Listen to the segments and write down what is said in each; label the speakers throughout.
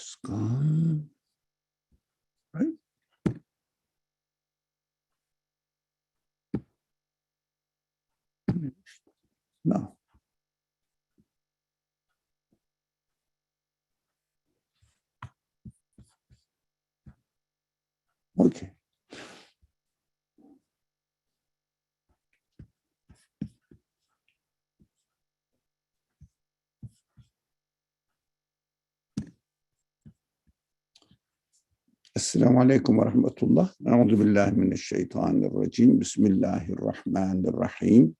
Speaker 1: It's gone. Right? No. Okay. السلام عليكم ورحمة الله. أعوذ بالله من الشيطان الرجيم. بسم الله الرحمن الرحيم.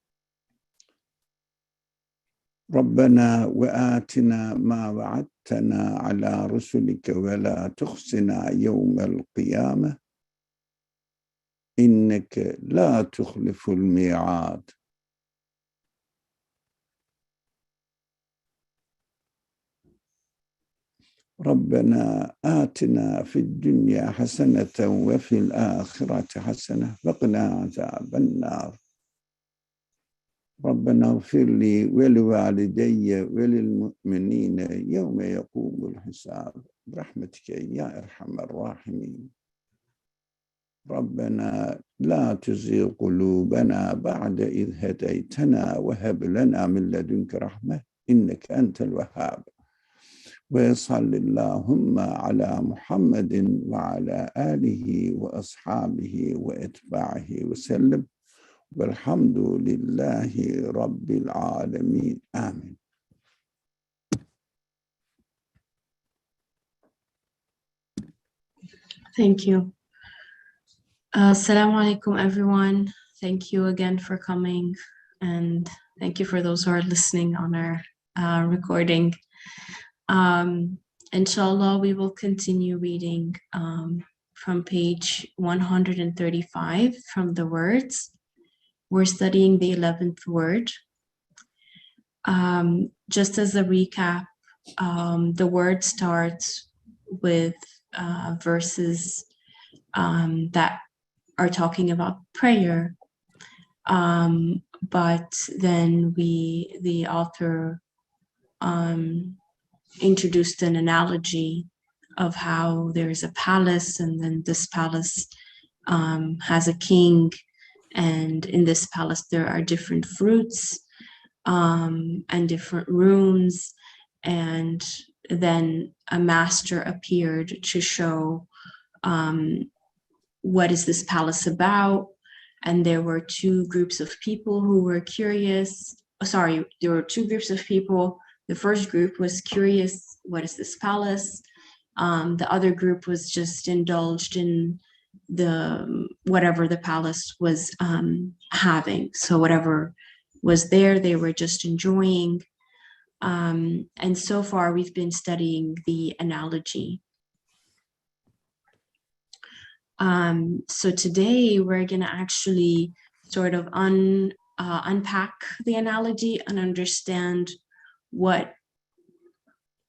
Speaker 1: ربنا وآتنا ما وعدتنا على رسلك ولا تخزنا يوم القيامة إنك لا تخلف الميعاد. ربنا آتنا في الدنيا حسنة وفي الآخرة حسنة وقنا عذاب النار. ربنا اغفر لي ولوالدي وللمؤمنين يوم يقوم الحساب برحمتك يا أرحم الراحمين. ربنا لا تزغ قلوبنا بعد إذ هديتنا وهب لنا من لدنك رحمة إنك أنت الوهاب. وصل اللهم على محمد وعلى آله وأصحابه وأتباعه وسلم والحمد لله رب العالمين آمين.
Speaker 2: Thank you. Assalamu alaikum, everyone. Thank you again for coming, and thank you for those who are listening on our recording. Inshallah, we will continue reading from page 135 from the words. We're studying the 11th word. Just as a recap, the word starts with verses that are talking about prayer, but then the author introduced an analogy of how there's a palace, and then this palace has a king, and in this palace there are different fruits and different rooms, and then a master appeared to show what is this palace about. And there were two groups of people who were curious. Sorry, there were two groups of people. The first group was curious, what is this palace? The other group was just indulged in whatever the palace was having. So whatever was there, they were just enjoying. And so far we've been studying the analogy. So today we're going to actually sort of unpack the analogy and understand what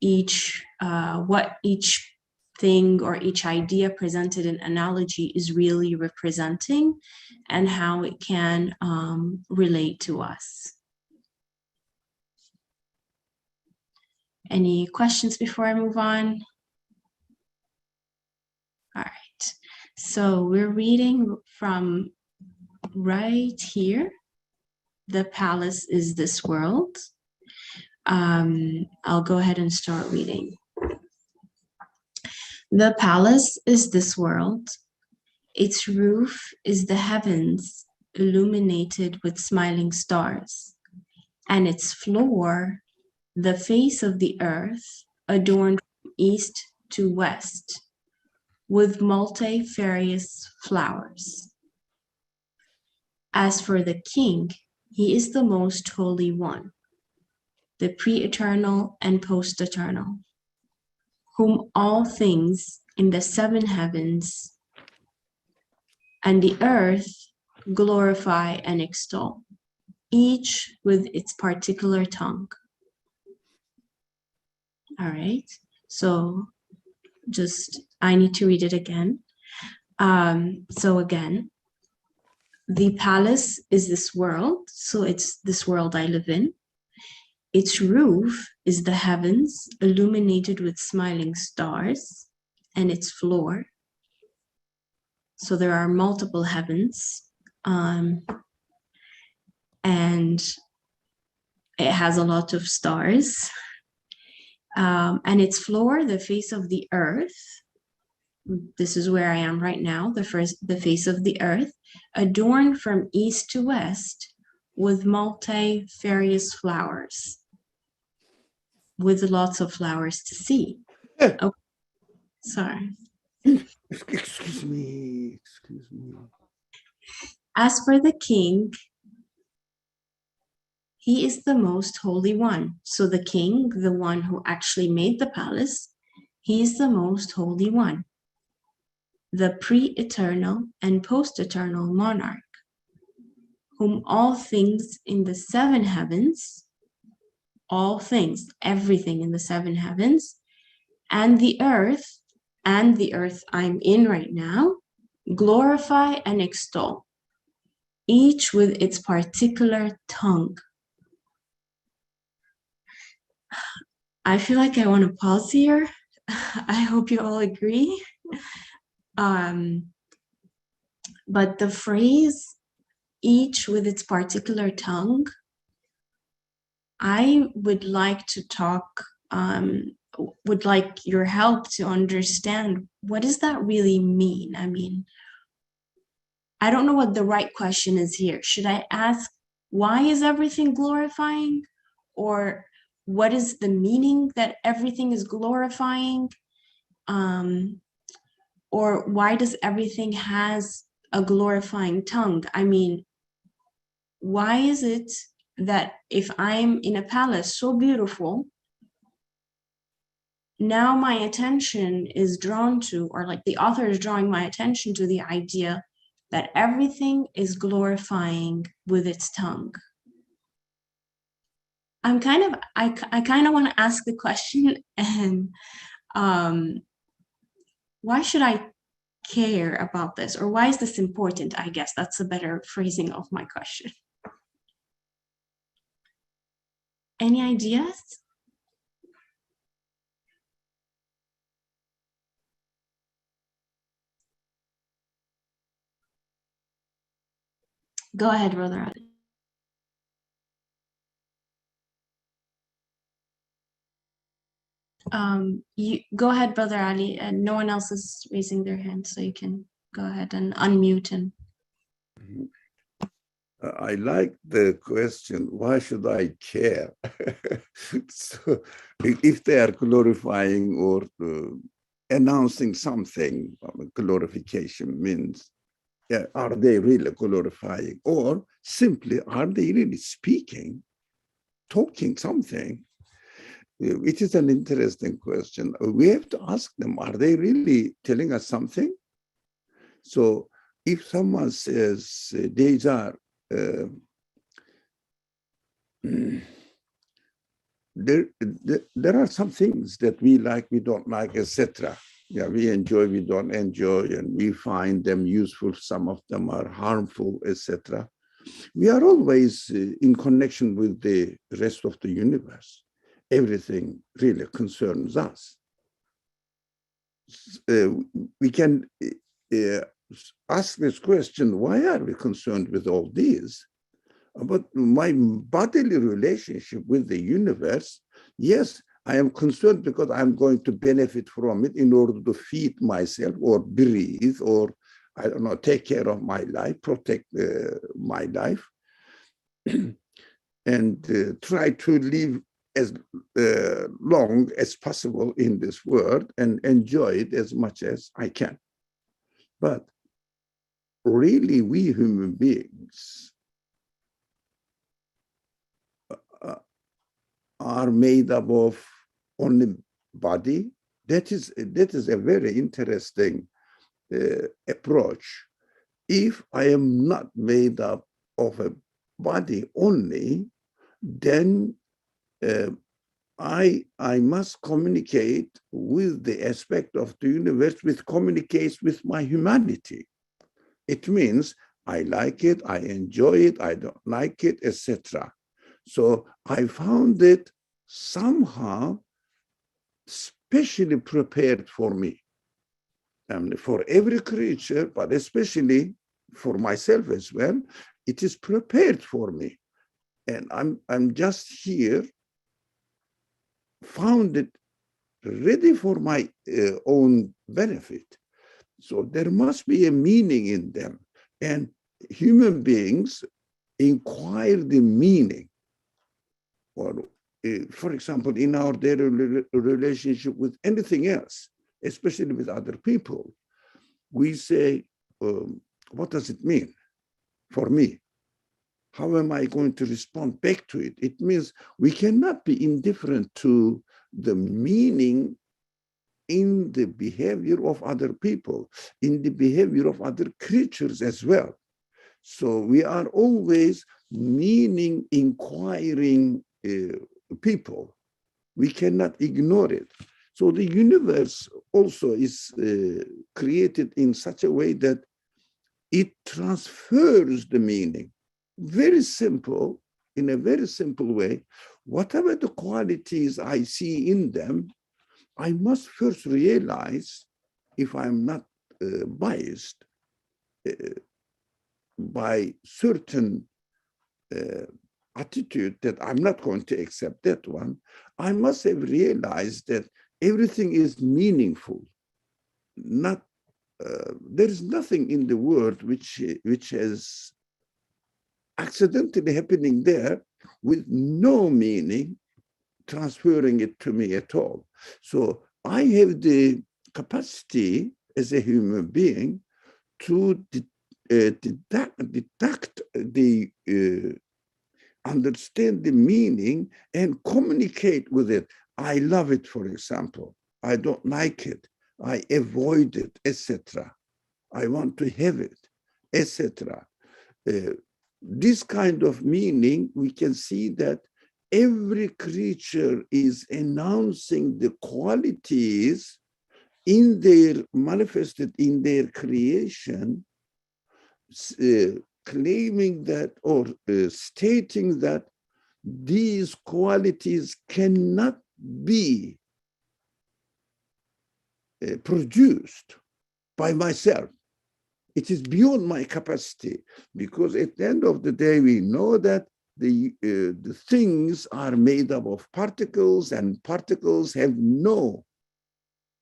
Speaker 2: each thing or each idea presented in analogy is really representing, and how it can relate to us. Any questions before I move on? All right, so we're reading from right here. The palace is this world. I'll go ahead and start reading. The palace is this world. Its roof is the heavens, illuminated with smiling stars, and its floor, the face of the earth, adorned from east to west, with multifarious flowers. As for the king, he is the most holy one, the pre-eternal and post-eternal, whom all things in the seven heavens and the earth glorify and extol, each with its particular tongue. All right, so I need to read it again. So again, the palace is this world, so it's this world I live in. Its roof is the heavens illuminated with smiling stars, and its floor. So there are multiple heavens, and it has a lot of stars. And its floor, the face of the earth. This is where I am right now, the face of the earth, adorned from east to west with multifarious flowers, with lots of flowers to see. Oh, sorry.
Speaker 1: Excuse me.
Speaker 2: As for the king, he is the most holy one. So the king, the one who actually made the palace, he is the most holy one, the pre-eternal and post-eternal monarch, whom all things in the seven heavens, all things, everything in the seven heavens, and the earth I'm in right now, glorify and extol, each with its particular tongue. I feel like I want to pause here. I hope you all agree. But the phrase, each with its particular tongue, I would like to talk, would like your help to understand, what does that really mean? I mean, I don't know what the right question is here. Should I ask, why is everything glorifying? Or what is the meaning that everything is glorifying? Or why does everything has a glorifying tongue? I mean, why is it that if I'm in a palace so beautiful, now my attention is drawn to, or like the author is drawing my attention to the idea that everything is glorifying with its tongue? I kind of want to ask the question, and why should I care about this, or why is this important? I guess that's a better phrasing of my question. Any ideas? Go ahead, Brother Ali. You go ahead, Brother Ali, and no one else is raising their hand, so you can go ahead and unmute him.
Speaker 1: I like the question, why should I care? So if they are glorifying or announcing something, glorification means, yeah, are they really glorifying? Or simply, are they really speaking, talking something? It is an interesting question. We have to ask them, are they really telling us something? So if someone says these are there are some things that we like, we don't like, etc. Yeah, we enjoy, we don't enjoy, and we find them useful. Some of them are harmful, etc. We are always in connection with the rest of the universe. Everything really concerns us. We can ask this question, why are we concerned with all these? But my bodily relationship with the universe, yes, I am concerned because I'm going to benefit from it in order to feed myself or breathe or, I don't know, take care of my life, protect my life, and try to live as long as possible in this world and enjoy it as much as I can. But really, we human beings are made up of only body. That is a very interesting approach. If I am not made up of a body only, then I must communicate with the aspect of the universe which communicates with my humanity. It means I like it, I enjoy it, I don't like it, etc. So I found it somehow specially prepared for me. For every creature, but especially for myself as well, it is prepared for me. And I'm just here, found it ready for my own benefit. So there must be a meaning in them. And human beings inquire the meaning. Or, for example, in our daily relationship with anything else, especially with other people, we say, what does it mean for me? How am I going to respond back to it? It means we cannot be indifferent to the meaning in the behavior of other people, in the behavior of other creatures as well. So we are always meaning inquiring people. We cannot ignore it. So the universe also is created in such a way that it transfers the meaning. Very simple, in a very simple way. Whatever the qualities I see in them, I must first realize, if I'm not biased by certain attitude that I'm not going to accept that one, I must have realized that everything is meaningful. Not there is nothing in the world which is accidentally happening there with no meaning transferring it to me at all. So I have the capacity as a human being to deduct the understand the meaning and communicate with it. I love it, for example. I don't like it. I avoid it, etc. I want to have it, etc. This kind of meaning, we can see that every creature is announcing the qualities in their manifested in their creation, claiming that or stating that these qualities cannot be produced by myself. It is beyond my capacity, because at the end of the day, we know that the things are made up of particles, and particles have no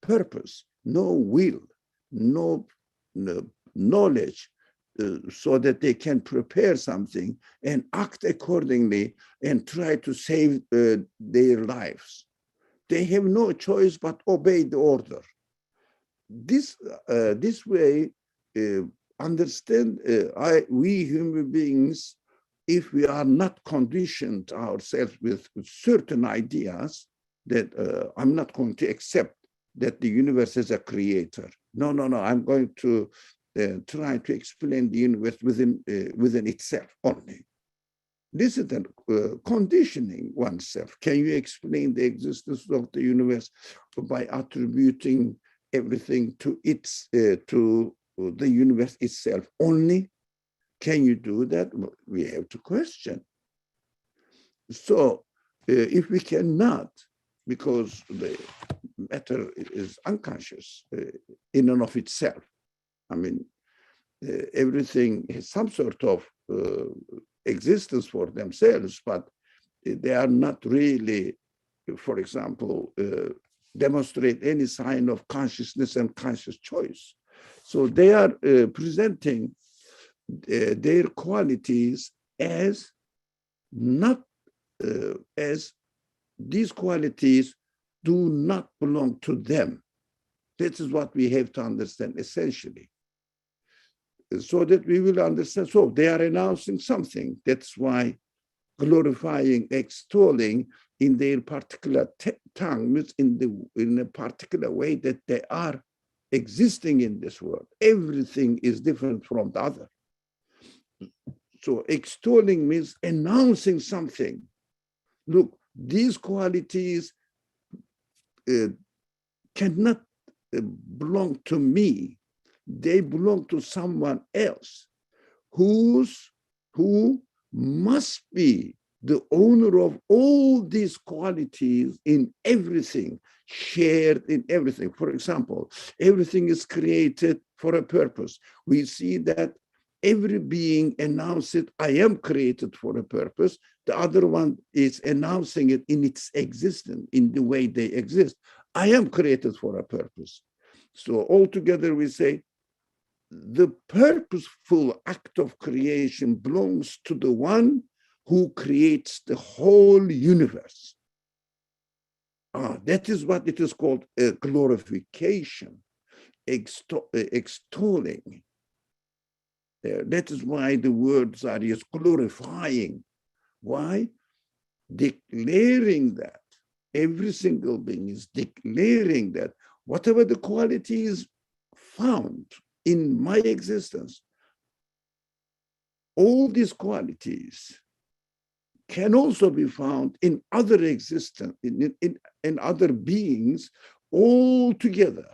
Speaker 1: purpose, no will, no knowledge, so that they can prepare something and act accordingly and try to save their lives. They have no choice but obey the order. This way, understand, we human beings, if we are not conditioned ourselves with certain ideas that I'm not going to accept that the universe is a creator. No, I'm going to try to explain the universe within itself only. This is the conditioning oneself. Can you explain the existence of the universe by attributing everything to its to the universe itself only? Can you do that? We have to question. So if we cannot, because the matter is unconscious in and of itself, I mean, everything has some sort of existence for themselves, but they are not really, for example, demonstrate any sign of consciousness and conscious choice. So they are presenting their qualities as not as these qualities do not belong to them. This is what we have to understand essentially, so that we will understand. So they are announcing something. That's why glorifying, extolling in their particular tongue means in a particular way that they are existing in this world. Everything is different from the other. So extolling means announcing something. Look, these qualities cannot belong to me. They belong to someone else who must be the owner of all these qualities in everything, shared in everything. For example, everything is created for a purpose. We see that every being announces, I am created for a purpose. The other one is announcing it in its existence, in the way they exist. I am created for a purpose. So altogether we say, the purposeful act of creation belongs to the one who creates the whole universe. That is what it is called a glorification, extolling. That is why the word Zari is glorifying. Why? Declaring that every single being is declaring that whatever the quality is found in my existence, all these qualities can also be found in other existence, in other beings, all together.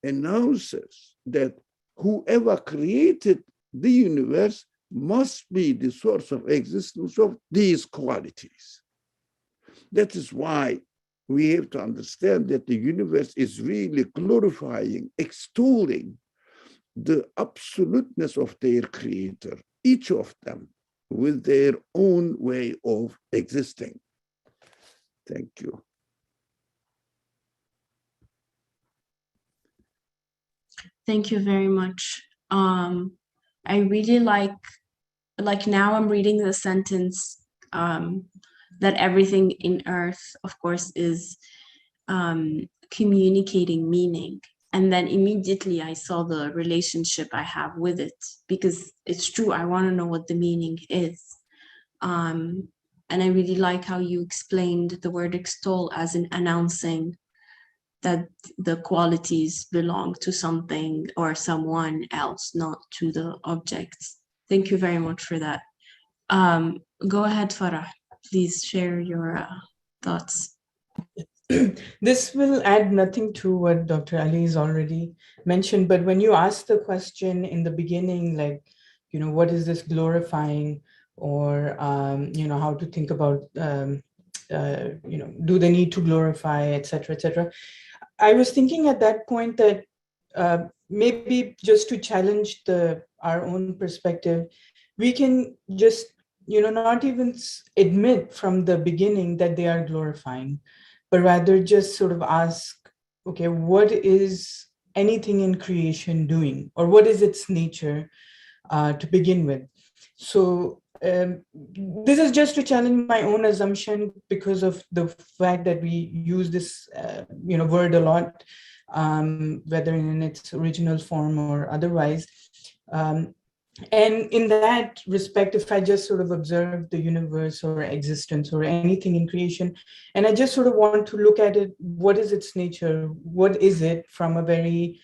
Speaker 1: Announces that whoever created the universe must be the source of existence of these qualities. That is why we have to understand that the universe is really glorifying, extolling the absoluteness of their creator, each of them with their own way of existing. Thank you.
Speaker 2: Thank you very much. I really like now I'm reading the sentence that everything in earth, of course, is communicating meaning. And then immediately I saw the relationship I have with it, because it's true, I want to know what the meaning is. And I really like how you explained the word extol as in announcing that the qualities belong to something or someone else, not to the objects. Thank you very much for that. Go ahead, Farah. Please share your thoughts.
Speaker 3: This will add nothing to what Dr. Ali has already mentioned, but when you asked the question in the beginning, like, you know, what is this glorifying, or, you know, how to think about, you know, do they need to glorify, etc., etc. I was thinking at that point that maybe just to challenge our own perspective, we can just, you know, not even admit from the beginning that they are glorifying, but rather just sort of ask, okay, what is anything in creation doing, or what is its nature to begin with? So this is just to challenge my own assumption, because of the fact that we use this you know, word a lot, whether in its original form or otherwise. And in that respect, if I just sort of observe the universe or existence or anything in creation, and I just sort of want to look at it, what is its nature? What is it from a very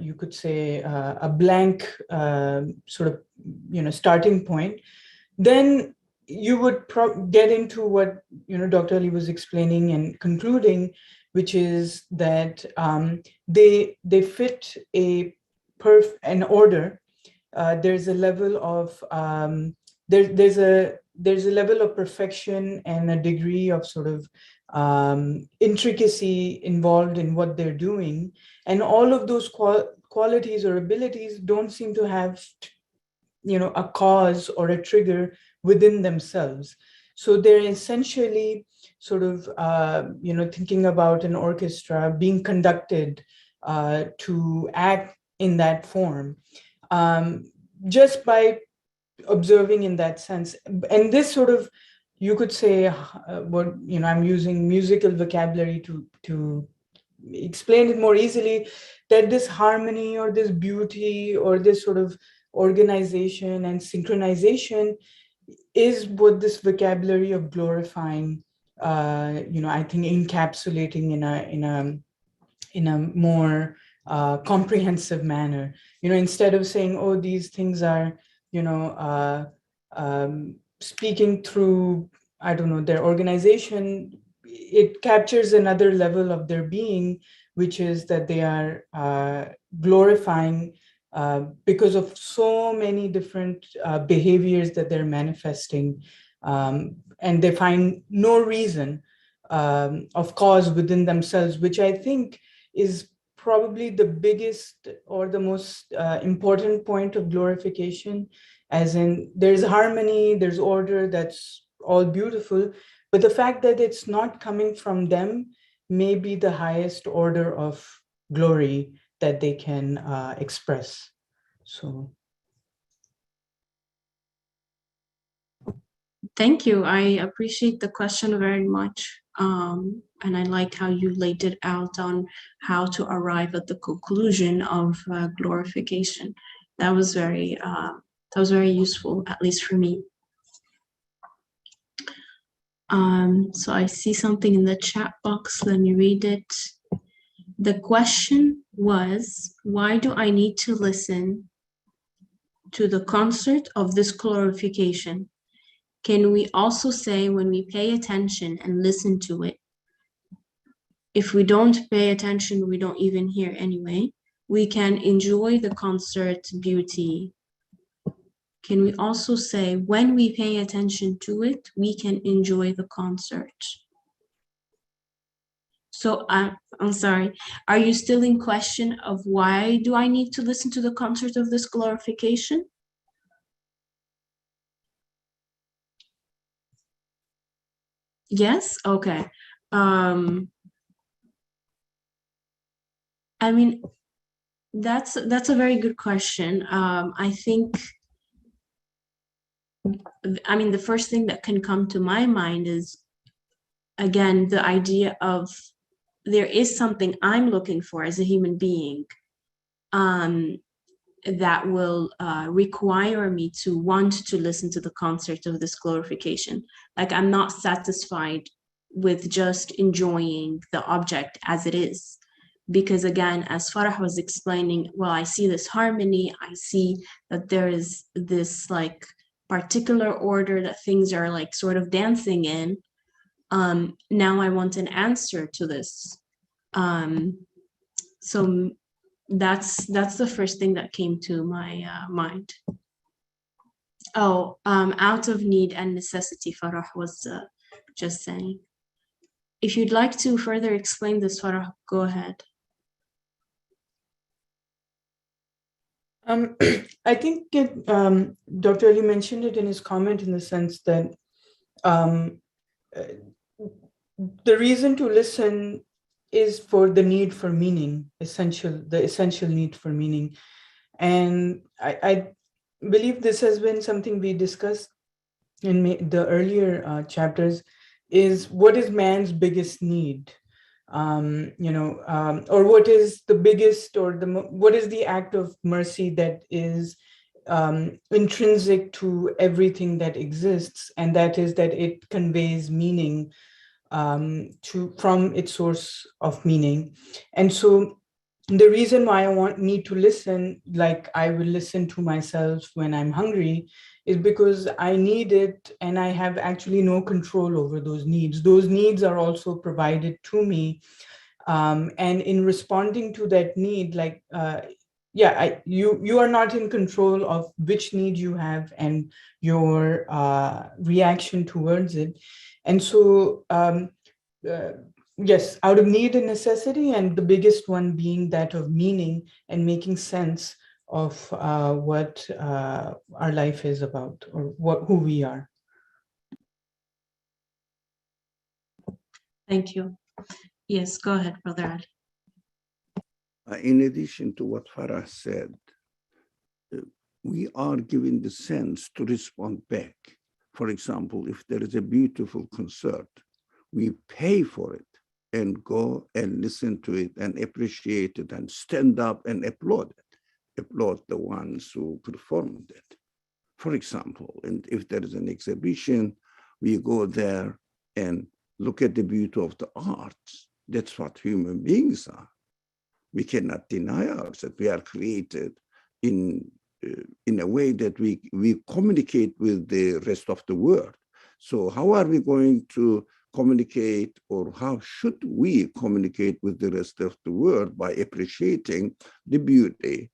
Speaker 3: you could say a blank sort of, you know, starting point, then you would get into what, you know, Dr. Ali was explaining and concluding, which is that they fit an order. There's a level of there's a level of perfection and a degree of sort of intricacy involved in what they're doing, and all of those qualities or abilities don't seem to have, you know, a cause or a trigger within themselves. So they're essentially sort of you know, thinking about an orchestra being conducted to act in that form, just by observing in that sense. And this sort of, you could say, what, you know, I'm using musical vocabulary to explain it more easily, that this harmony or this beauty or this sort of organization and synchronization is what this vocabulary of glorifying, you know, I think encapsulating in a more comprehensive manner. You know, instead of saying, oh, these things are, you know, speaking through, I don't know, their organization, it captures another level of their being, which is that they are glorifying because of so many different behaviors that they're manifesting, and they find no reason of cause within themselves, which I think is probably the biggest or the most important point of glorification, as in there's harmony, there's order, that's all beautiful, but the fact that it's not coming from them may be the highest order of glory that they can express. So.
Speaker 2: Thank you. I appreciate the question very much. And I like how you laid it out on how to arrive at the conclusion of glorification. That was very useful, at least for me. So I see something in the chat box. Let me read it. The question was, why do I need to listen to the concert of this glorification? Can we also say when we pay attention and listen to it, if we don't pay attention, we don't even hear anyway, we can enjoy the concert beauty. Can we also say when we pay attention to it, we can enjoy the concert? So I'm sorry, are you still in question of why do I need to listen to the concert of this glorification? Yes, okay. I mean, that's a very good question. I think, the first thing that can come to my mind is, again, the idea of there is something I'm looking for as a human being that will require me to want to listen to the concert of this glorification. Like, I'm not satisfied with just enjoying the object as it is. Because again, as Farah was explaining, well, I see this harmony, I see that there is this like particular order that things are like sort of dancing in. Now I want an answer to this. So that's the first thing that came to my mind. Oh, out of need and necessity, Farah was just saying. If you'd like to further explain this, Farah, go ahead.
Speaker 3: I think Dr. Ali mentioned it in his comment in the sense that the reason to listen is for the need for meaning, the essential need for meaning. And I believe this has been something we discussed in the earlier chapters, is what is man's biggest need? Or what is the biggest, or what is the act of mercy that is intrinsic to everything that exists, and that is that it conveys meaning from its source of meaning. And so the reason why I need to listen, like I will listen to myself when I'm hungry, is because I need it and I have actually no control over those needs. Those needs are also provided to me. And in responding to that need, like, you are not in control of which need you have and your reaction towards it. And so, yes, out of need and necessity, and the biggest one being that of meaning and making sense of what our life is about, or who we are.
Speaker 2: Thank you. Yes, go ahead, Brother Ali.
Speaker 1: In addition to what Farah said, we are given the sense to respond back. For example, if there is a beautiful concert, we pay for it and go and listen to it and appreciate it and stand up and applaud it, applaud the ones who performed it. For example, and if there is an exhibition, we go there and look at the beauty of the arts. That's what human beings are. We cannot deny ourselves. We are created in a way that we communicate with the rest of the world. So how are we going to communicate, or how should we communicate with the rest of the world? By appreciating the beauty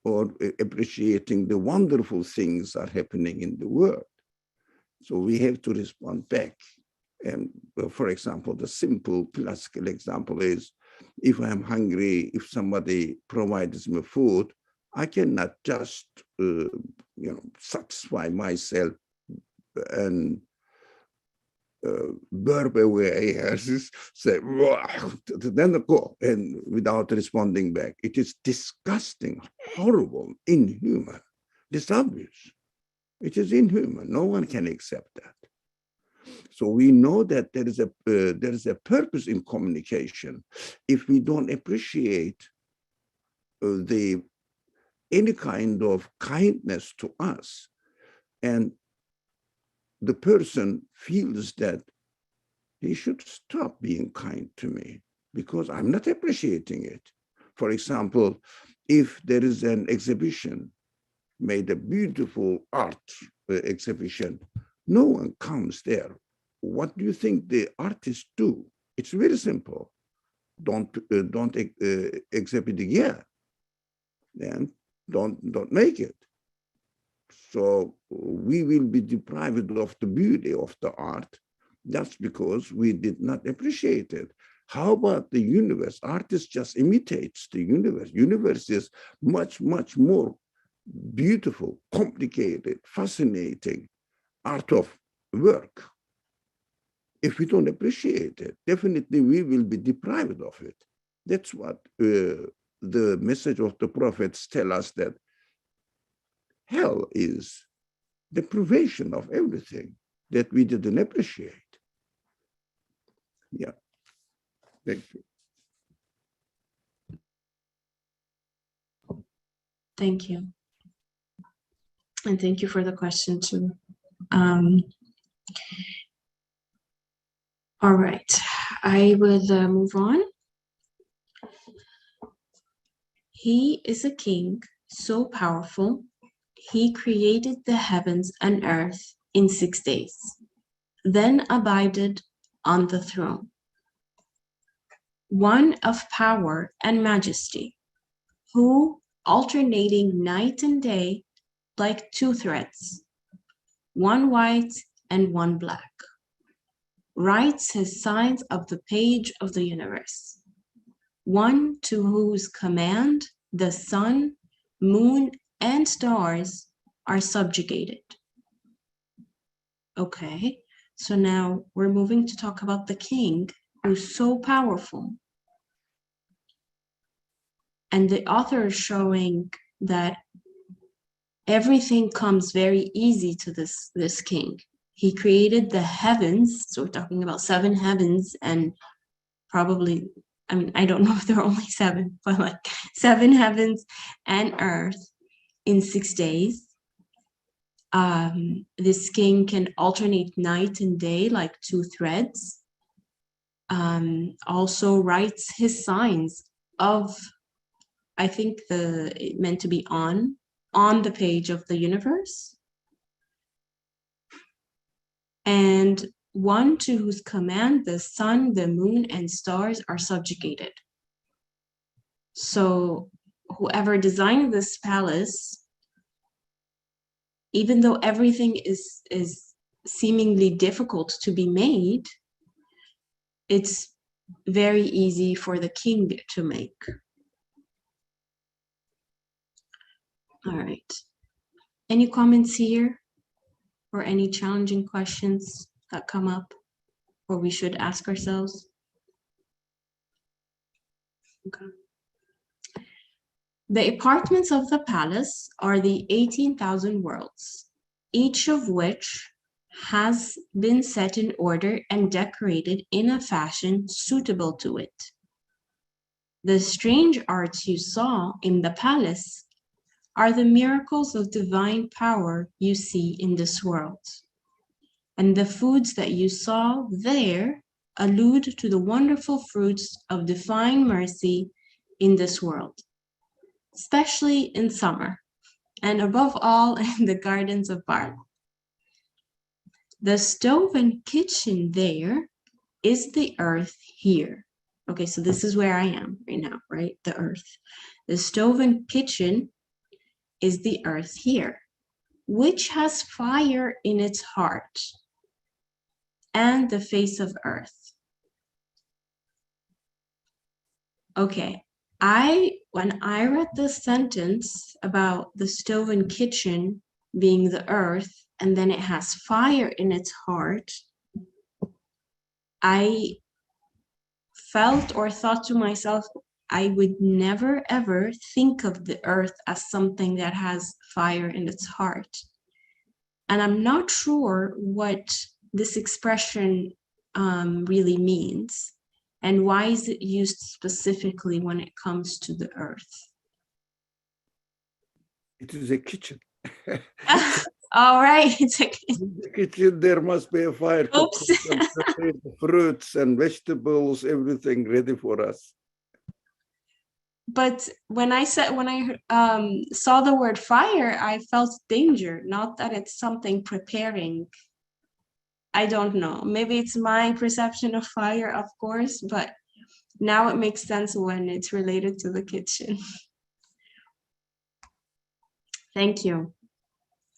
Speaker 1: or appreciating the wonderful things are happening in the world. So we have to respond back. And for example, the simple classical example is, if I'm hungry, if somebody provides me food, I cannot just satisfy myself and burp away, say, then go, and without responding back. It is disgusting, horrible, inhuman. It's obvious. It is inhuman. No one can accept that. So we know that there is a purpose in communication. If we don't appreciate any kind of kindness to us, and the person feels that he should stop being kind to me because I'm not appreciating it. For example, if there is an exhibition, made a beautiful art exhibition, no one comes there. What do you think the artists do? It's very simple. Don't exhibit again, and don't make it. So we will be deprived of the beauty of the art. That's because we did not appreciate it. How about the universe? Artist just imitates the universe. Universe is much, much more beautiful, complicated, fascinating art of work. If we don't appreciate it, definitely we will be deprived of it. That's what the message of the prophets tell us, that hell is the privation of everything that we didn't appreciate. Yeah, thank you.
Speaker 2: Thank you. And thank you for the question too. All right, I will move on. He is a king so powerful, he created the heavens and earth in 6 days, then abided on the throne. One of power and majesty, who, alternating night and day like two threads, one white and one black, writes his signs of the page of the universe, one to whose command the sun, moon, and stars are subjugated. Okay, so now we're moving to talk about the king who's so powerful. And the author is showing that everything comes very easy to this king. He created the heavens, so we're talking about 7 heavens, and probably, I mean, I don't know if there are only 7, but like 7 heavens and earth in 6 days. This king can alternate night and day like 2 threads. Also writes his signs of, I think it meant to be on the page of the universe. And one to whose command the sun, the moon, and stars are subjugated. So whoever designed this palace, even though everything is seemingly difficult to be made, it's very easy for the king to make. All right. Any comments here or any challenging questions that come up or we should ask ourselves? Okay. The apartments of the palace are the 18,000 worlds, each of which has been set in order and decorated in a fashion suitable to it. The strange arts you saw in the palace are the miracles of divine power you see in this world. And the foods that you saw there allude to the wonderful fruits of divine mercy in this world, especially in summer, and above all in the gardens of barley. The stove and kitchen there is the earth here. Okay, so this is where I am right now, right? The earth. The stove and kitchen is the earth here, which has fire in its heart, and the face of earth. Okay, when I read this sentence about the stove and kitchen being the earth, and then it has fire in its heart, I felt or thought to myself, I would never ever think of the earth as something that has fire in its heart. And I'm not sure what this expression really means, and why is it used specifically when it comes to the earth?
Speaker 1: It is a kitchen.
Speaker 2: All right.
Speaker 1: In the kitchen, there must be a fire to cook
Speaker 2: Oops.
Speaker 1: and prepare the fruits and vegetables, everything ready for us.
Speaker 2: But when I saw the word fire, I felt danger, not that it's something preparing. I don't know. Maybe it's my perception of fire, of course, but now it makes sense when it's related to the kitchen. Thank you.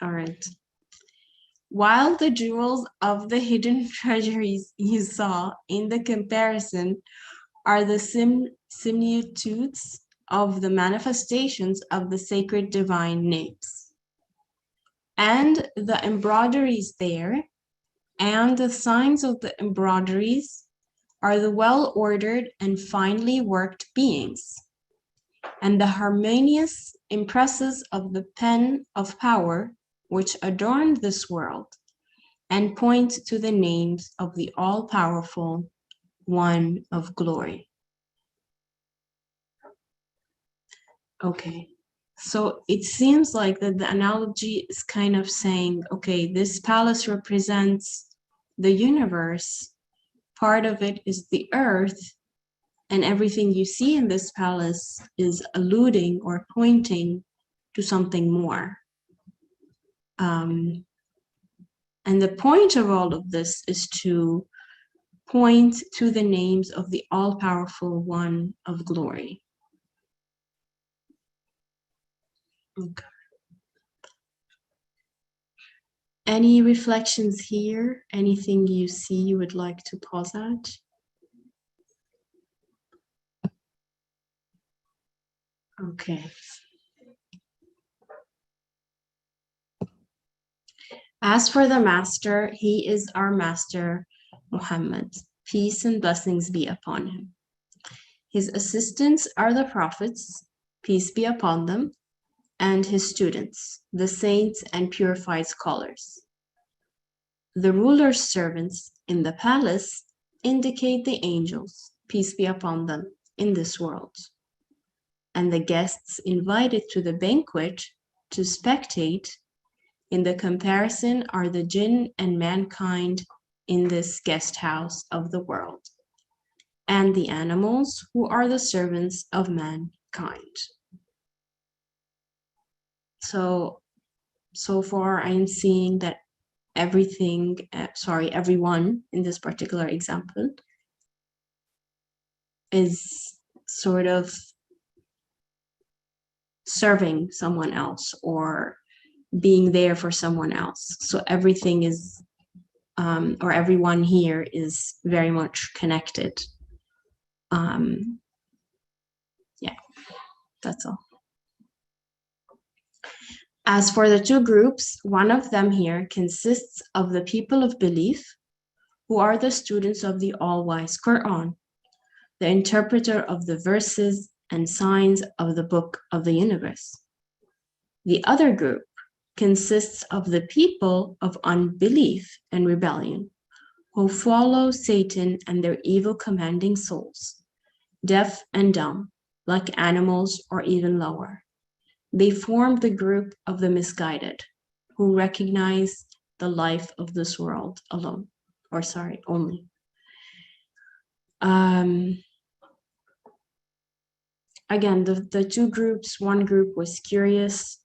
Speaker 2: All right. While the jewels of the hidden treasuries you saw in the comparison are the similitudes of the manifestations of the sacred divine names. And the embroideries there and the signs of the embroideries are the well-ordered and finely worked beings, and the harmonious impresses of the pen of power which adorn this world and point to the names of the all-powerful One of glory. Okay, so it seems like that the analogy is kind of saying, okay, this palace represents the universe, part of it is the earth, and everything you see in this palace is alluding or pointing to something more. And the point of all of this is to point to the names of the all-powerful One of glory. Okay. Any reflections here? Anything you see you would like to pause at? Okay. As for the master, he is our master, Muhammad. Peace and blessings be upon him. His assistants are the prophets, peace be upon them, and his students, the saints and purified scholars. The ruler's servants in the palace indicate the angels, peace be upon them, in this world. And the guests invited to the banquet to spectate in the comparison are the jinn and mankind in this guest house of the world, and the animals who are the servants of mankind. So far I'm seeing that everyone in this particular example is sort of serving someone else or being there for someone else. So everything is, or everyone here is very much connected. Yeah, that's all. As for the two groups, one of them here consists of the people of belief, who are the students of the all-wise Quran, the interpreter of the verses and signs of the book of the universe. The other group consists of the people of unbelief and rebellion, who follow Satan and their evil commanding souls, deaf and dumb, like animals or even lower. They form the group of the misguided, who recognize the life of this world alone, only. Again, the two groups, one group was curious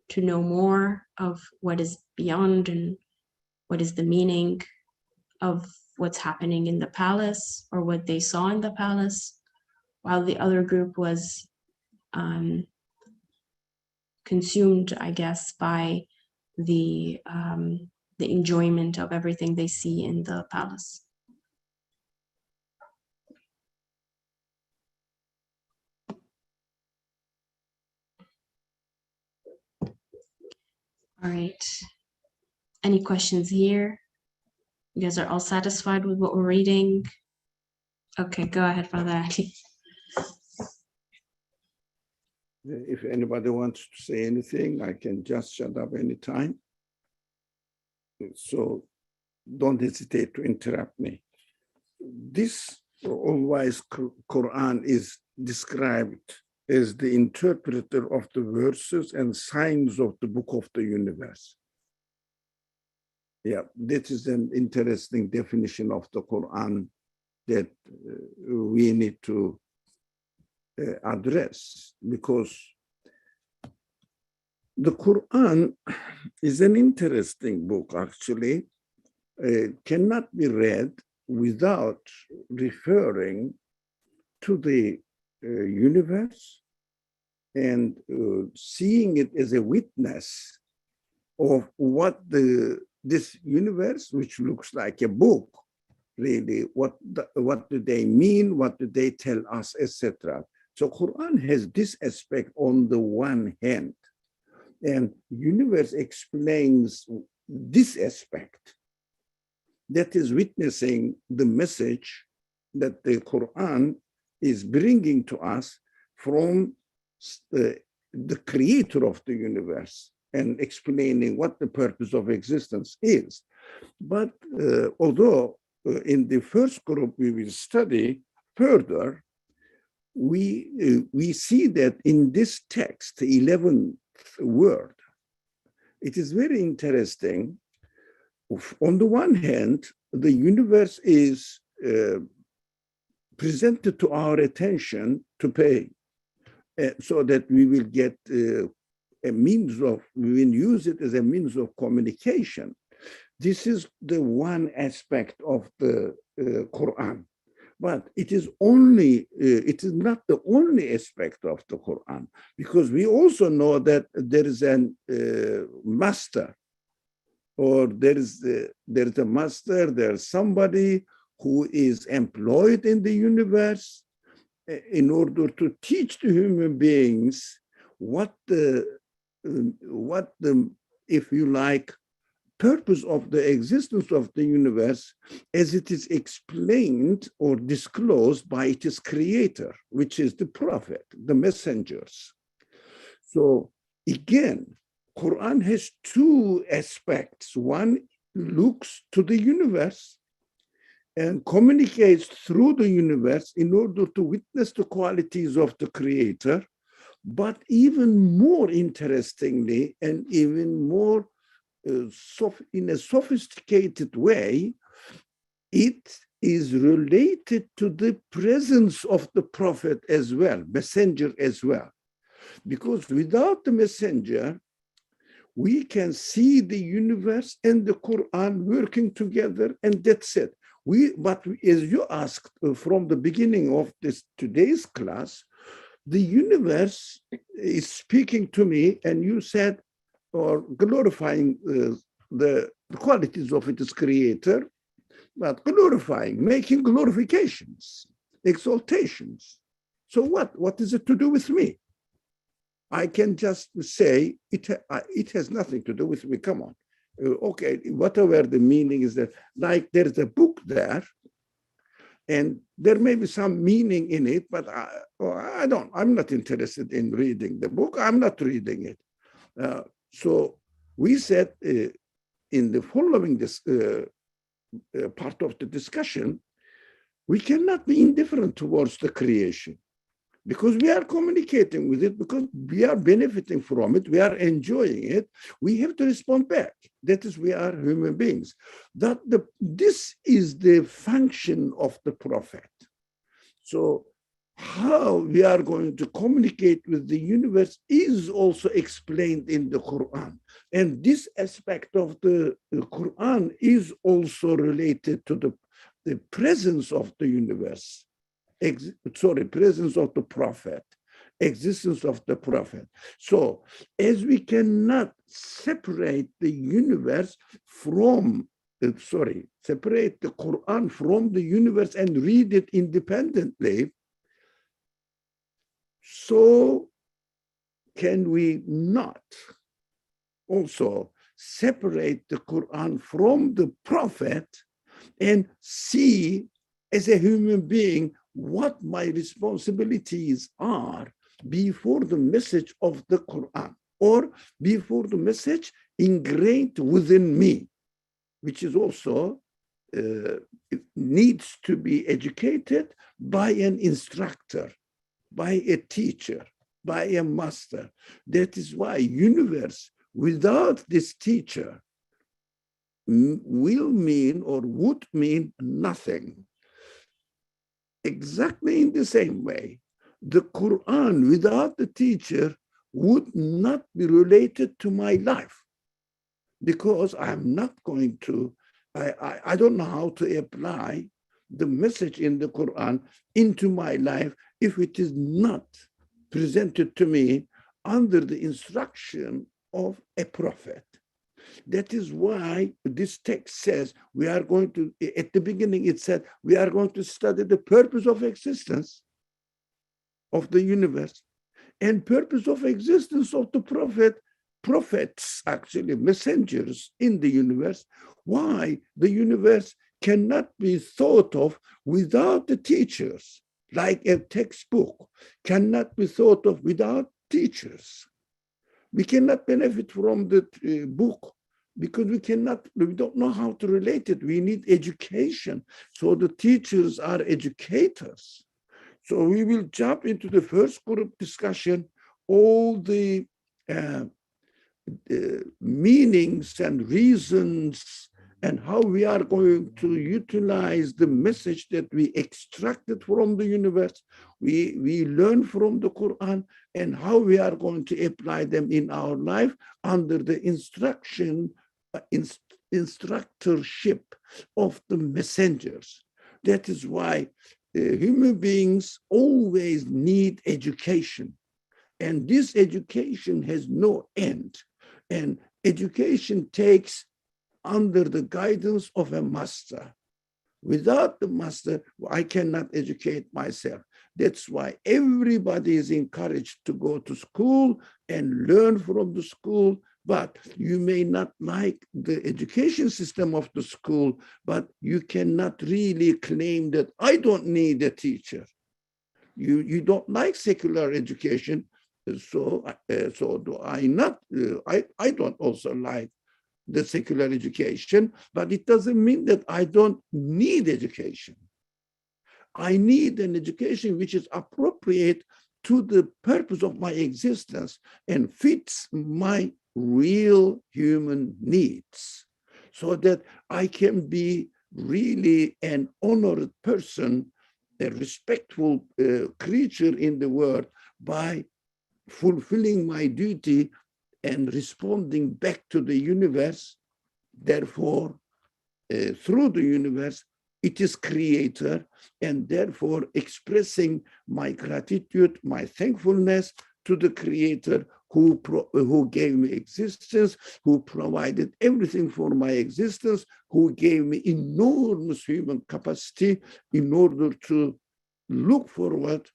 Speaker 2: to know more of what is beyond and what is the meaning of what's happening in the palace or what they saw in the palace, while the other group was consumed, I guess, by the enjoyment of everything they see in the palace. All right. Any questions here? You guys are all satisfied with what we're reading? Okay, go ahead, Father Ali.
Speaker 1: If anybody wants to say anything, I can just shut up anytime. So don't hesitate to interrupt me. This all-wise Quran is described as the interpreter of the verses and signs of the book of the universe. Yeah, that is an interesting definition of the Quran that we need to address, because the Quran is an interesting book, actually. It cannot be read without referring to the universe and seeing it as a witness of what this universe, which looks like a book, really, what do they mean, what do they tell us, etc. So Quran has this aspect on the one hand, and universe explains this aspect, that is witnessing the message that the Quran is bringing to us from the creator of the universe and explaining what the purpose of existence is. But although in the first group we will study further, we see that in this text, the 11th word, it is very interesting. On the one hand, the universe is presented to our attention to pay, so that we will get a means of, we will use it as a means of communication. This is the one aspect of the Quran. But it is not the only aspect of the Quran, because we also know that there is a master, or there's a master, there's somebody who is employed in the universe in order to teach the human beings what the, if you like, purpose of the existence of the universe as it is explained or disclosed by its creator, which is the prophet, the messengers. So again, Quran has two aspects. One looks to the universe and communicates through the universe in order to witness the qualities of the creator. But even more interestingly, and even more in a sophisticated way, it is related to the presence of the prophet as well, messenger as well. Because without the messenger, we can see the universe and the Quran working together, and that's it. But as you asked from the beginning of today's class, the universe is speaking to me, and you said, or glorifying the qualities of its creator, but glorifying, making glorifications, exaltations. So what is it to do with me? I can just say it has nothing to do with me. Come on. Okay, whatever the meaning is, that like there's a book there, and there may be some meaning in it, but I'm not interested in reading the book. I'm not reading it. So we said in the following this part of the discussion, we cannot be indifferent towards the creation, because we are communicating with it, because we are benefiting from it, we are enjoying it. We have to respond back. That is, we are human beings. This is the function of the prophet. So how we are going to communicate with the universe is also explained in the Quran. And this aspect of the Quran is also related to the presence of the universe, presence of the prophet. existence of the prophet. So as we cannot separate the universe from, separate the Quran from the universe and read it independently, so can we not also separate the Quran from the prophet and see as a human being what my responsibilities are before the message of the Quran, or before the message ingrained within me, which is also needs to be educated by an instructor, by a teacher, by a master. That is why universe without this teacher will mean or would mean nothing. Exactly in the same way, the Quran without the teacher would not be related to my life, because I'm not going to, I don't know how to apply the message in the Quran into my life if it is not presented to me under the instruction of a prophet. That is why this text says we are going to, at the beginning it said, we are going to study the purpose of existence of the universe and purpose of existence of the prophets, actually messengers in the universe, why the universe cannot be thought of without the teachers, like a textbook cannot be thought of without teachers. We cannot benefit from the book because we don't know how to relate it. We need education. So the teachers are educators. So we will jump into the first group discussion, all the meanings and reasons and how we are going to utilize the message that we extracted from the universe, we learn from the Quran, and how we are going to apply them in our life under the instructorship of the messengers. That is why human beings always need education. And this education has no end. And education takes under the guidance of a master. Without the master, I cannot educate myself. That's why everybody is encouraged to go to school and learn from the school, but you may not like the education system of the school, but you cannot really claim that I don't need a teacher. You don't like secular education, so do I not. I don't also like the secular education, but it doesn't mean that I don't need education. I need an education which is appropriate to the purpose of my existence and fits my real human needs, so that I can be really an honored person, a respectful creature in the world by fulfilling my duty and responding back to the universe. Therefore, through the universe, it is creator, and therefore expressing my gratitude, my thankfulness to the creator who gave me existence, who provided everything for my existence, who gave me enormous human capacity in order to look forward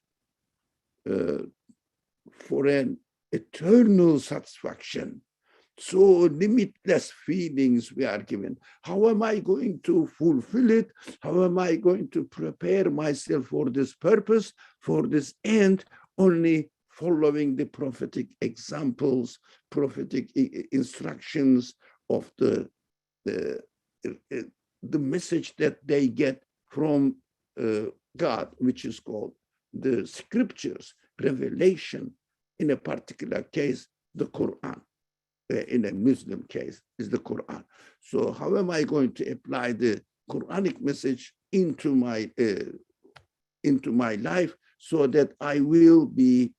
Speaker 1: for an eternal satisfaction. So limitless feelings we are given. How am I going to fulfill it? How am I going to prepare myself for this purpose, for this end? Only following the prophetic examples, prophetic instructions of the message that they get from God, which is called the scriptures, revelation, in a particular case, the Quran. In a Muslim case, is the Quran. So how am I going to apply the Quranic message into my life so that I will be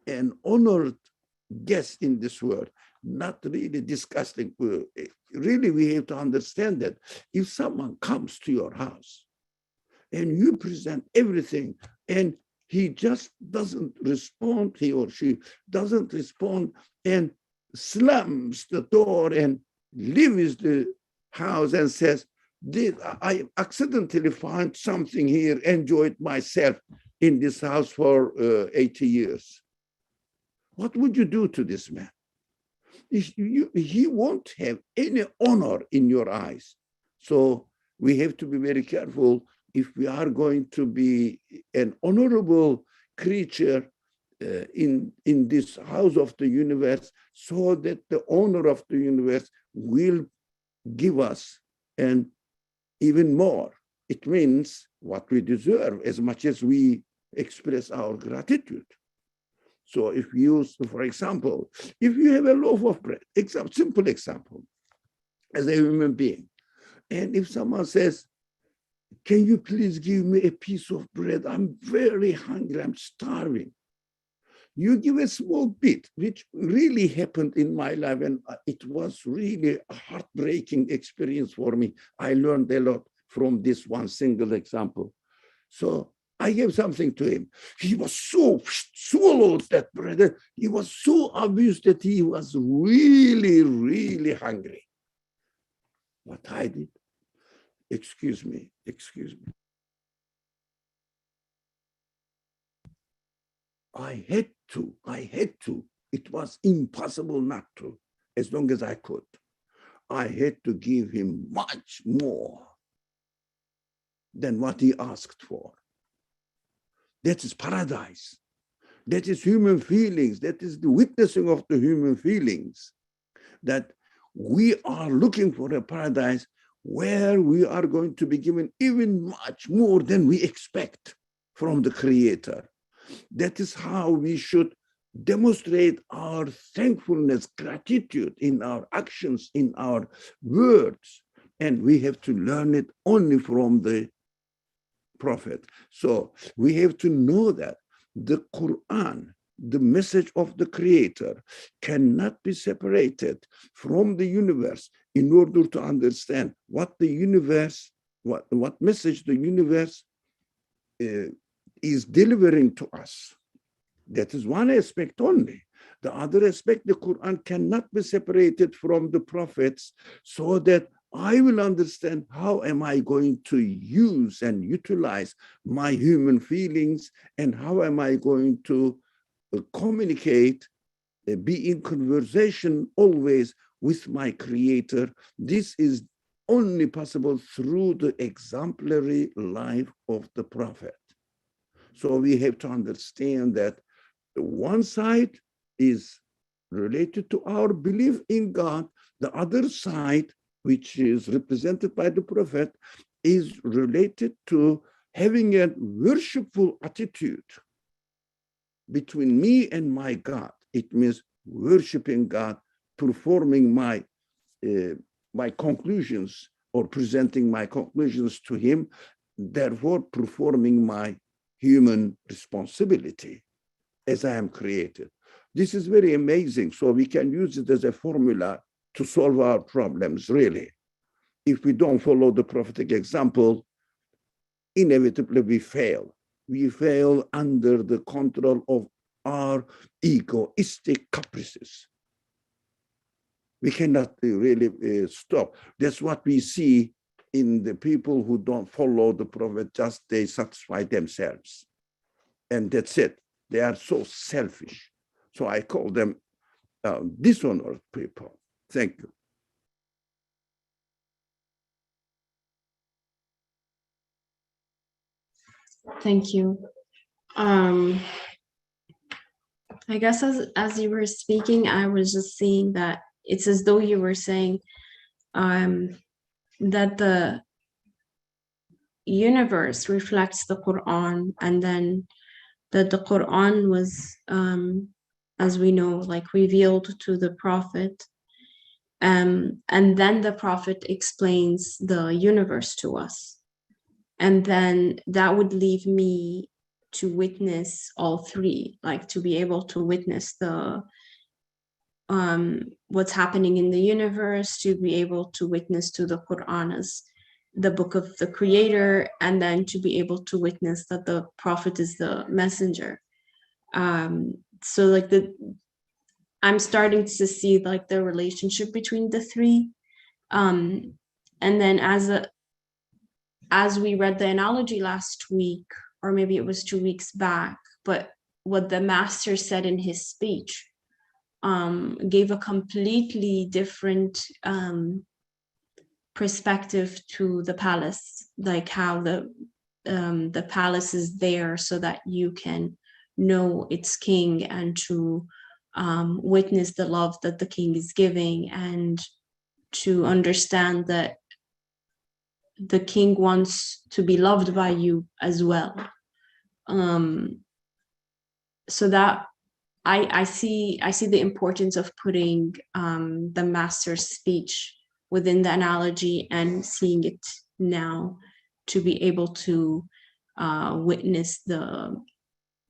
Speaker 1: an honored guest in this world, not really disgusting. Really, we have to understand that if someone comes to your house and you present everything and he just doesn't respond, he or she doesn't respond and slams the door and leaves the house and says, I accidentally found something here, enjoyed myself in this house for 80 years. What would you do to this man? He won't have any honor in your eyes. So we have to be very careful if we are going to be an honorable creature in this house of the universe, so that the owner of the universe will give us and even more. It means what we deserve as much as we express our gratitude. So if you, for example, if you have a loaf of bread, simple example, as a human being, and if someone says, can you please give me a piece of bread? I'm very hungry, I'm starving. You give a small bit, which really happened in my life, and it was really a heartbreaking experience for me. I learned a lot from this one single example. So I gave something to him. He was so swallowed that bread. He was so obvious that he was really, really hungry. What I did, excuse me. I had to. It was impossible not to, as long as I could. I had to give him much more than what he asked for. That is paradise. That is human feelings. That is the witnessing of the human feelings. That we are looking for a paradise where we are going to be given even much more than we expect from the Creator. That is how we should demonstrate our thankfulness, gratitude in our actions, in our words. And we have to learn it only from the Prophet. So we have to know that the Quran, the message of the Creator, cannot be separated from the universe in order to understand what the universe, what message the universe is delivering to us. That is one aspect only. The other aspect, the Quran cannot be separated from the prophets, so that I will understand how am I going to use and utilize my human feelings, and how am I going to communicate, be in conversation always with my Creator. This is only possible through the exemplary life of the Prophet. So we have to understand that one side is related to our belief in God. The other side, which is represented by the Prophet, is related to having a worshipful attitude between me and my God. It means worshiping God, performing my conclusions, or presenting my conclusions to Him, therefore performing my human responsibility as I am created. This is very amazing. So we can use it as a formula to solve our problems, really. If we don't follow the prophetic example, inevitably we fail. We fail under the control of our egoistic caprices. We cannot really stop. That's what we see in the people who don't follow the prophet. Just they satisfy themselves, and that's it. They are so selfish. So I call them dishonored people. Thank you.
Speaker 2: Thank you. I guess as you were speaking, I was just seeing that it's as though you were saying that the universe reflects the Quran, and then that the Quran was, as we know, like revealed to the Prophet. And then the Prophet explains the universe to us. And then that would leave me to witness all three, like to be able to witness the what's happening in the universe, to be able to witness to the Quran as the book of the creator, and then to be able to witness that the prophet is the messenger. So like I'm starting to see like the relationship between the three. And then as we read the analogy last week, or maybe it was 2 weeks back, but what the master said in his speech gave a completely different perspective to the palace, like how the palace is there so that you can know its king and to witness the love that the king is giving, and to understand that the king wants to be loved by you as well. So that I see the importance of putting the master's speech within the analogy and seeing it now to be able to witness the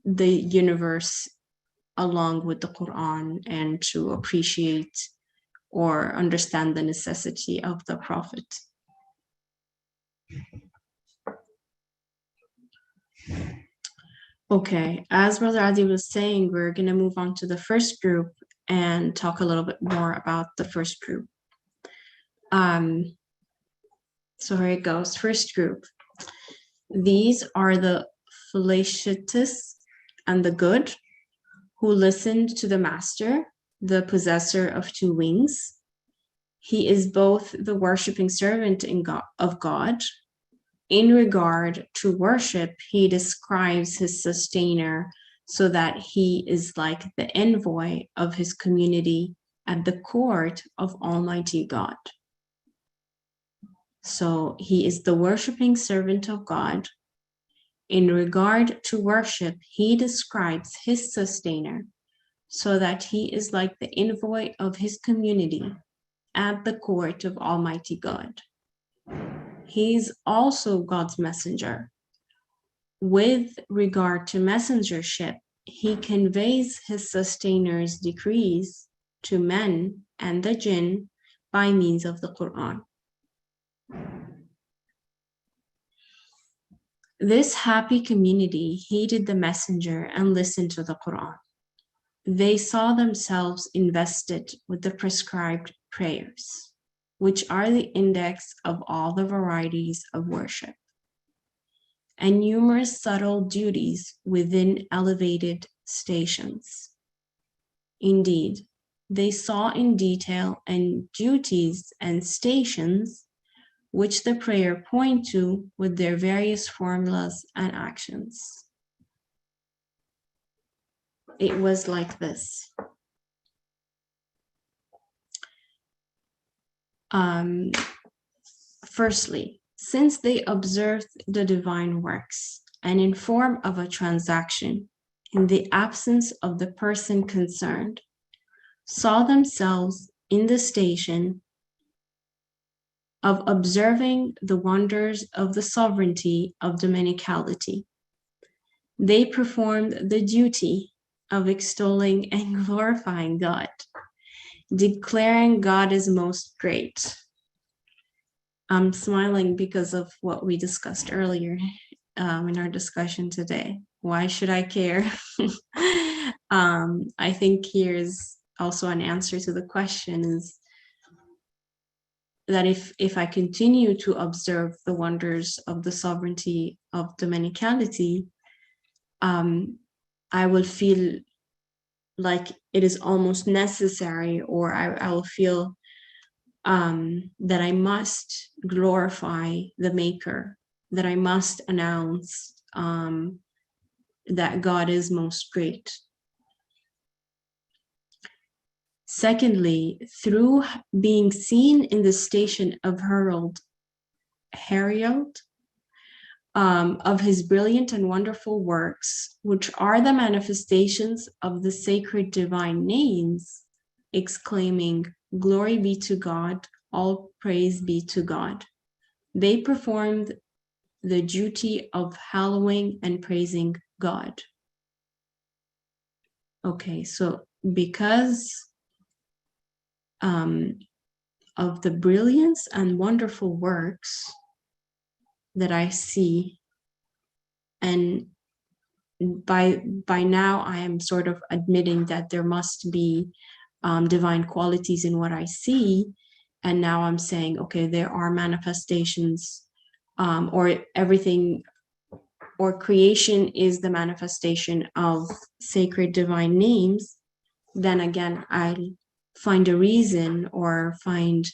Speaker 2: universe along with the Quran, and to appreciate or understand the necessity of the prophet. Okay, as Brother Adi was saying, we're going to move on to the first group and talk a little bit more about the first group. So here it goes. First group. These are the felicitous and the good, who listened to the master, the possessor of two wings. He is both the worshiping servant of God. In regard to worship, he describes his sustainer so that he is like the envoy of his community at the court of Almighty God. So he is the worshiping servant of God. In regard to worship, he describes his sustainer so that he is like the envoy of his community at the court of Almighty God. He is also God's messenger. With regard to messengership, he conveys his sustainer's decrees to men and the jinn by means of the Quran. This happy community heeded the messenger and listened to the Quran. They saw themselves invested with the prescribed prayers, which are the index of all the varieties of worship, and numerous subtle duties within elevated stations. Indeed, they saw in detail and duties and stations which the prayer point to with their various formulas and actions. It was like this. Firstly, since they observed the divine works and in form of a transaction in the absence of the person concerned, saw themselves in the station of observing the wonders of the sovereignty of dominicality. They performed the duty of extolling and glorifying God, declaring God is most great. I'm smiling because of what we discussed earlier in our discussion today. Why should I care? I think here's also an answer to the question, is that if I continue to observe the wonders of the sovereignty of dominicality, I will feel like it is almost necessary, or I will feel that I must glorify the Maker, that I must announce that God is most great. Secondly, through being seen in the station of herald of his brilliant and wonderful works, which are the manifestations of the sacred divine names, exclaiming, "Glory be to God, all praise be to God." They performed the duty of hallowing and praising God. Okay, so because of the brilliance and wonderful works that I see. And by now, I am sort of admitting that there must be divine qualities in what I see. And now I'm saying, okay, there are manifestations, or everything, or creation is the manifestation of sacred divine names. Then again, I find a reason, or find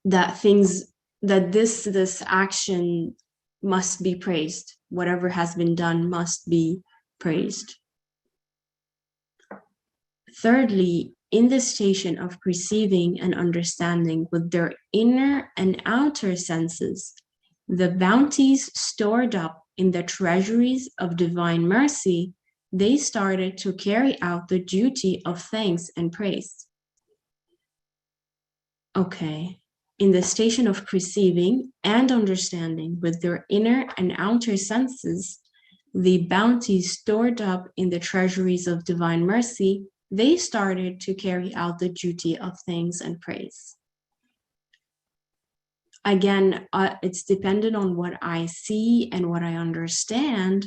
Speaker 2: that this action must be praised. Whatever has been done must be praised. Thirdly, in the station of perceiving and understanding with their inner and outer senses, the bounties stored up in the treasuries of divine mercy, they started to carry out the duty of thanks and praise. Okay. In the station of perceiving and understanding with their inner and outer senses, the bounties stored up in the treasuries of divine mercy, they started to carry out the duty of thanks and praise. Again, it's dependent on what I see and what I understand,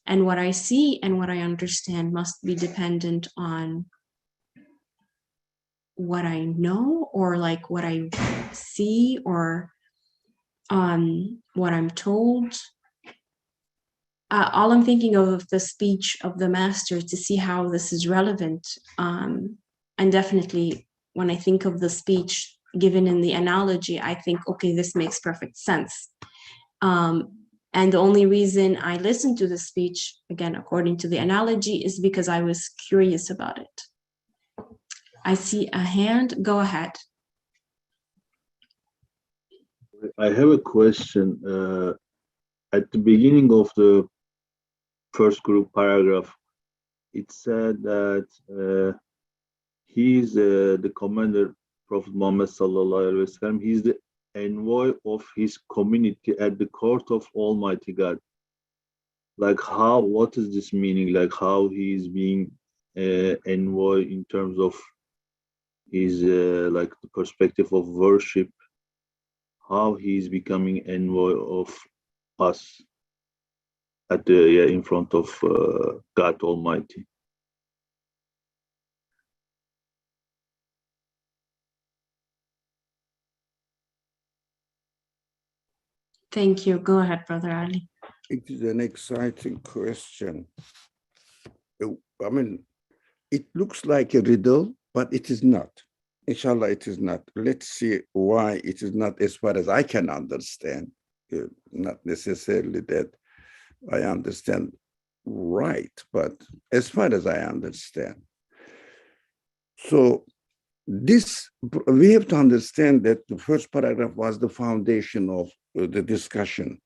Speaker 2: and what I see and what I understand must be dependent on what I know, or like what I see, or what I'm told. All I'm thinking of the speech of the master to see how this is relevant. And definitely when I think of the speech given in the analogy, I think, okay, this makes perfect sense. And the only reason I listened to the speech, again, according to the analogy, is because I was curious about it. I see a hand. Go ahead.
Speaker 4: I have a question. At the beginning of the first group paragraph, it said that he is the commander, Prophet Muhammad Sallallahu Alaihi Wasallam. He is the envoy of his community at the court of Almighty God. Like how? What is this meaning? Like how he is being envoy in terms of his like the perspective of worship? How he is becoming envoy of us at the in front of God Almighty.
Speaker 2: Thank you. Go ahead, Brother Ali.
Speaker 1: It is an exciting question. I mean, it looks like a riddle, but it is not. Inshallah, it is not. Let's see why it is not, as far as I can understand. Not necessarily that I understand right, but as far as I understand. So this, we have to understand that the first paragraph was the foundation of the discussion,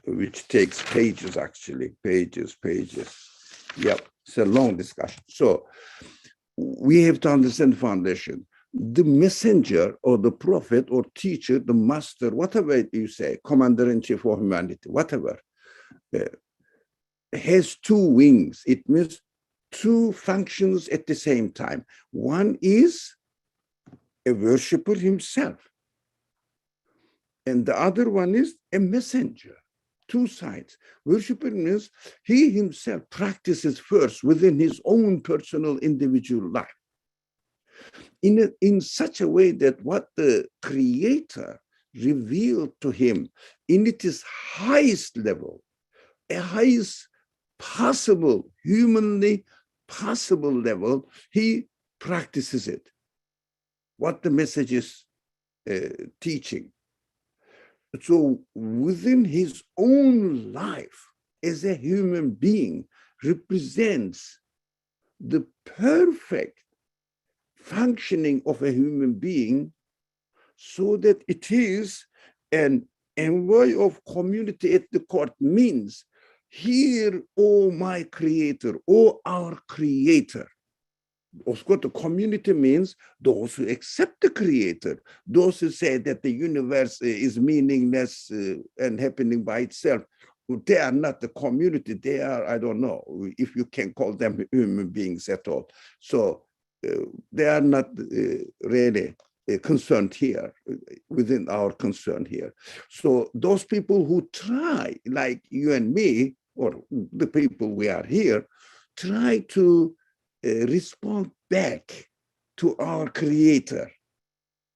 Speaker 1: which takes pages, actually, pages. Yep, it's a long discussion. So we have to understand the foundation. The messenger or the prophet or teacher, the master, whatever you say, commander-in-chief of humanity, whatever, has two wings. It means two functions at the same time. One is a worshiper himself, and the other one is a messenger. Two sides. Worshipper means he himself practices first within his own personal individual life in such a way that what the Creator revealed to him in its highest level, a highest possible, humanly possible level, he practices it. What the message is teaching. So within his own life as a human being represents the perfect functioning of a human being, so that it is an envoy of community at the court. Means, hear, O my Creator, O our Creator. Of course, the community means those who accept the Creator, those who say that the universe is meaningless and happening by itself. They are not the community. They are, I don't know if you can call them human beings at all. So they are not really concerned here, within our concern here. So those people who try, like you and me, or the people we are here, try to respond back to our Creator,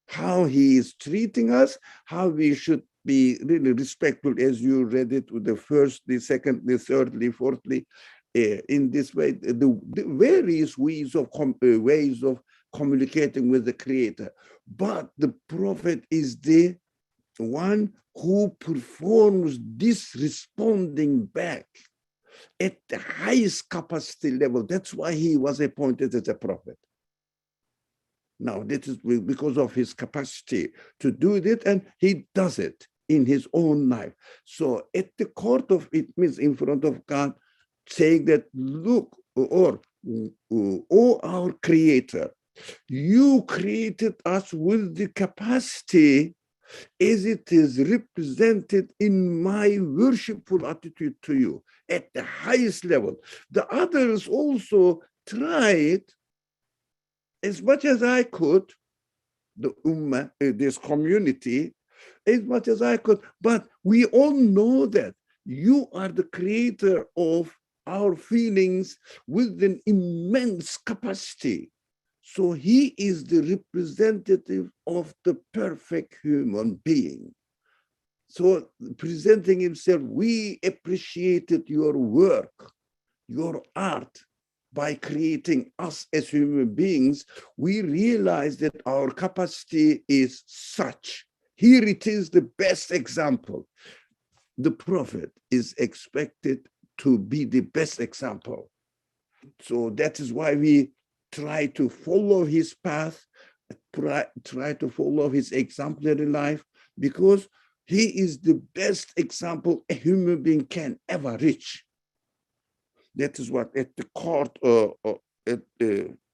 Speaker 1: how He is treating us, how we should be really respectful, as you read it with the first, the second, the thirdly, fourthly, in this way, the various ways of communicating with the Creator. But the prophet is the one who performs this responding back at the highest capacity level. That's why he was appointed as a prophet. Now, this is because of his capacity to do it, and he does it in his own life. So at the court of, it means in front of God, saying that, look, or, oh, our Creator, you created us with the capacity as it is represented in my worshipful attitude to you at the highest level. The others also tried as much as I could, the Ummah, this community, as much as I could, but we all know that you are the creator of our feelings with an immense capacity. So he is the representative of the perfect human being. So presenting himself, we appreciated your work, your art. By creating us as human beings, we realize that our capacity is such. Here it is the best example. The prophet is expected to be the best example. So that is why we try to follow his path, try to follow his exemplary life, because he is the best example a human being can ever reach. That is what at the court,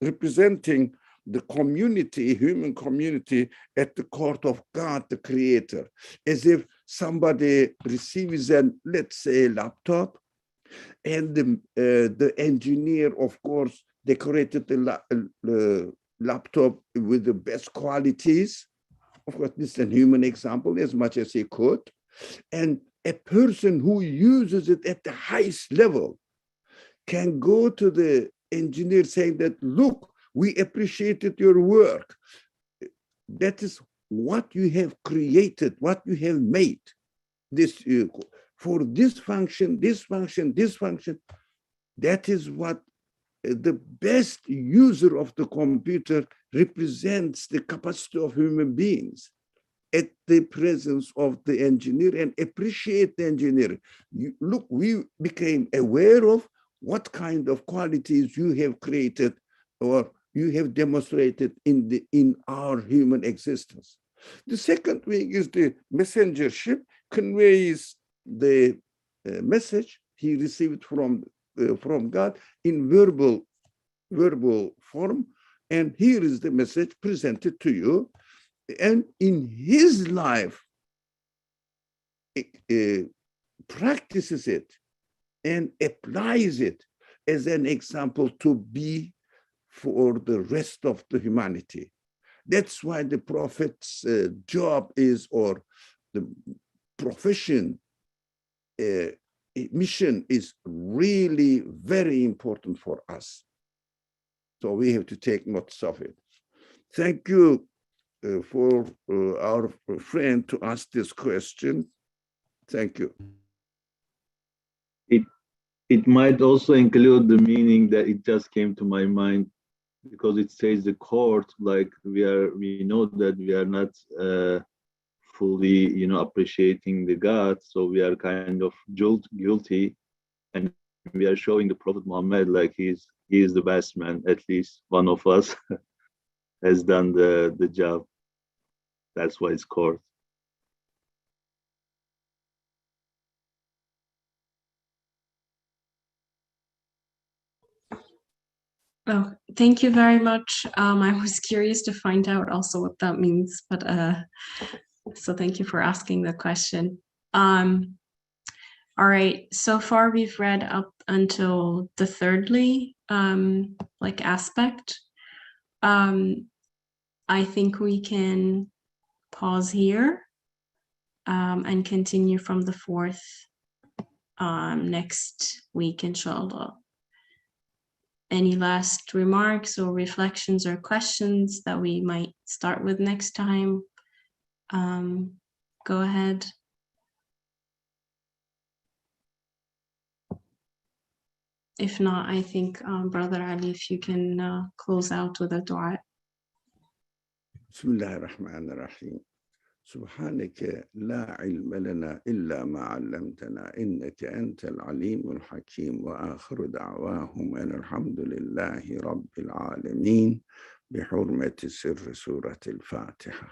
Speaker 1: representing the community, human community, at the court of God, the Creator, as if somebody receives an, let's say, laptop, and the engineer, of course, decorated the laptop with the best qualities. Of course, this is a human example as much as he could. And a person who uses it at the highest level can go to the engineer saying that, look, we appreciated your work. That is what you have created, what you have made. This for this function, this function, this function. That is what the best user of the computer represents the capacity of human beings at the presence of the engineer, and appreciate the engineer. Look, we became aware of what kind of qualities you have created or you have demonstrated in our human existence. The second thing is the messengership conveys the message he received from God in verbal form, and here is the message presented to you. And in his life, practices it and applies it as an example to be for the rest of the humanity. That's why the prophet's job is, or the profession, mission is really very important for us. So we have to take notice of it. Thank you for our friend to ask this question. Thank you.
Speaker 4: It might also include the meaning that it just came to my mind, because it says the court, like we know that we are not fully, appreciating the God, so we are kind of guilty, and we are showing the Prophet Muhammad like he is the best man. At least one of us has done the job. That's why it's court.
Speaker 2: Oh, thank you very much. I was curious to find out also what that means, but so thank you for asking the question. All right, so far we've read up until the thirdly aspect. I think we can pause here and continue from the 4th next week, inshallah. Any last remarks or reflections or questions that we might start with next time? Go ahead. If not, I think Brother Ali, if you can close out with a dua.
Speaker 1: بسم الله الرحمن الرحيم سبحانك لا علم لنا إلا ما علمتنا إنك أنت العليم الحكيم وآخر دعواهم أن الحمد لله رب العالمين بحرمة سر سورة الفاتحة.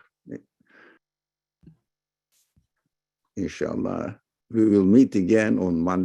Speaker 1: Inshallah, we will meet again on Monday.